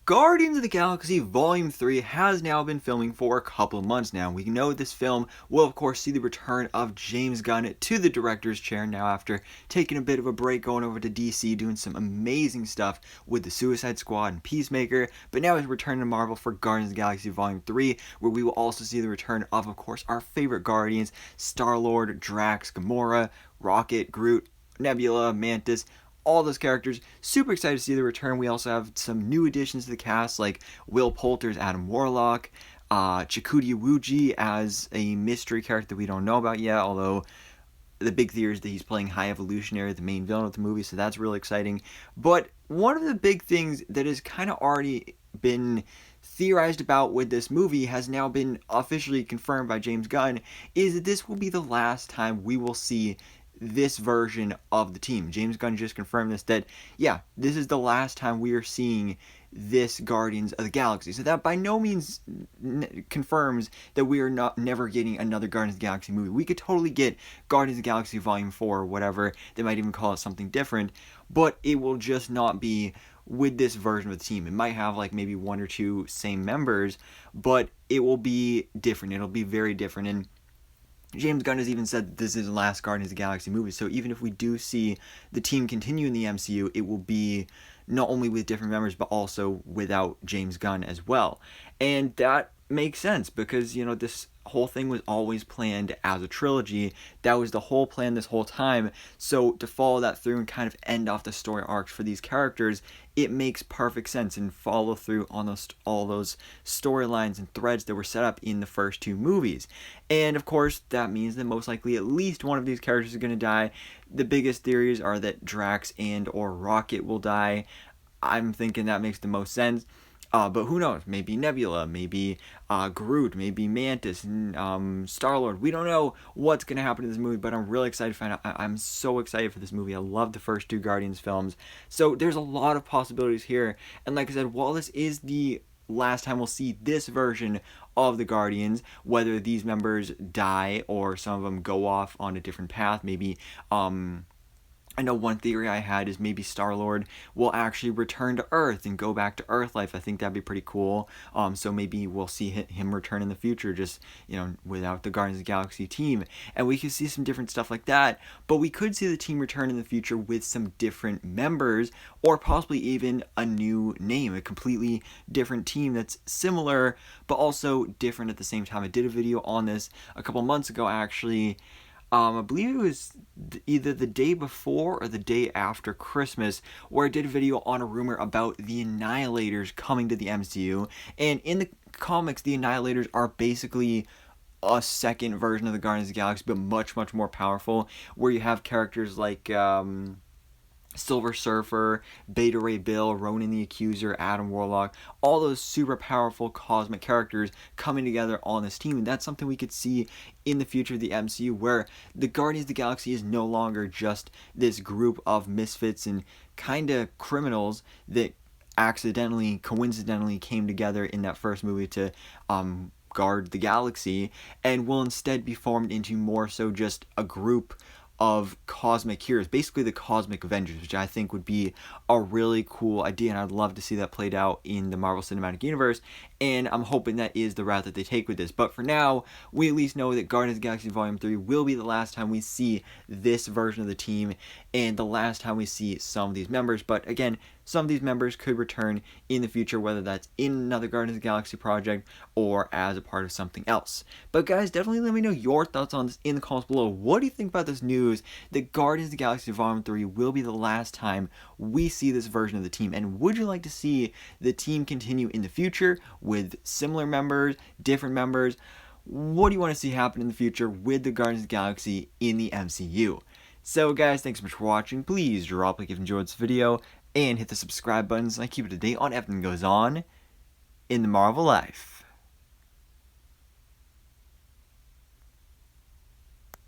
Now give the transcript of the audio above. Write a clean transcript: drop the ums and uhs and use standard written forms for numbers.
Guardians of the Galaxy Volume 3 has now been filming for a couple of months now. We know this film will of course see the return of James Gunn to the director's chair now after taking a bit of a break going over to DC doing some amazing stuff with the Suicide Squad and Peacemaker, but now he's returning to Marvel for Guardians of the Galaxy Volume 3 where we will also see the return of course our favorite Guardians, StarLord, Drax, Gamora, Rocket, Groot, Nebula, Mantis, all those characters. Super excited to see the return. We also have some new additions to the cast like Will Poulter's Adam Warlock, Chakotay Iwuji as a mystery character that we don't know about yet, although the big theory is that he's playing High Evolutionary, the main villain of the movie, so that's really exciting. But one of the big things that has kind of already been theorized about with this movie has now been officially confirmed by James Gunn is that this will be the last time we will see this version of the team. James Gunn just confirmed this, that yeah, this is the last time we are seeing this Guardians of the Galaxy. So that by no means confirms that we are never getting another Guardians of the Galaxy movie. We could totally get Guardians of the Galaxy Volume 4 or whatever. They might even call it something different, but it will just not be with this version of the team. It might have like maybe one or two same members, but it will be different. It'll be very different. And James Gunn has even said that this is the last Guardians of the Galaxy movie, so even if we do see the team continue in the MCU, it will be not only with different members, but also without James Gunn as well. And that makes sense, because, you know, this whole thing was always planned as a trilogy. That was the whole plan this whole time, so to follow that through and kind of end off the story arcs for these characters, it makes perfect sense and follow through on all those storylines and threads that were set up in the first two movies. And of course, that means that most likely at least one of these characters is going to die. The biggest theories are that Drax and or Rocket will die. I'm thinking that makes the most sense. But who knows? Maybe Nebula, maybe Groot, maybe Mantis, Star-Lord. We don't know what's going to happen in this movie, but I'm really excited to find out. I'm so excited for this movie. I love the first two Guardians films. So there's a lot of possibilities here. And like I said, while this is the last time we'll see this version of the Guardians, whether these members die or some of them go off on a different path, maybe I know one theory I had is maybe Star-Lord will actually return to Earth and go back to Earth life. I think that'd be pretty cool. So maybe we'll see him return in the future, just, you know, without the Guardians of the Galaxy team. And we could see some different stuff like that. But we could see the team return in the future with some different members, or possibly even a new name, a completely different team that's similar, but also different at the same time. I did a video on this a couple months ago, actually. I believe it was either the day before or the day after Christmas, where I did a video on a rumor about the Annihilators coming to the MCU. And in the comics, the Annihilators are basically a second version of the Guardians of the Galaxy, but much, much more powerful, where you have characters like Silver Surfer, Beta Ray Bill, Ronan the Accuser, Adam Warlock, all those super powerful cosmic characters coming together on this team. And that's something we could see in the future of the MCU, where the Guardians of the Galaxy is no longer just this group of misfits and kind of criminals that coincidentally came together in that first movie to guard the galaxy, and will instead be formed into more so just a group of cosmic heroes, basically the cosmic Avengers, which I think would be a really cool idea, and I'd love to see that played out in the Marvel Cinematic Universe, and I'm hoping that is the route that they take with this. But for now, we at least know that Guardians of the Galaxy Volume 3 will be the last time we see this version of the team, and the last time we see some of these members. But again, some of these members could return in the future, whether that's in another Guardians of the Galaxy project or as a part of something else. But guys, definitely let me know your thoughts on this in the comments below. What do you think about this news that Guardians of the Galaxy Volume 3 will be the last time we see this version of the team? And would you like to see the team continue in the future with similar members, different members? What do you want to see happen in the future with the Guardians of the Galaxy in the MCU? So guys, thanks so much for watching. Please drop a like if you enjoyed this video, and hit the subscribe button so I keep it up to date on everything that goes on in the Marvel life.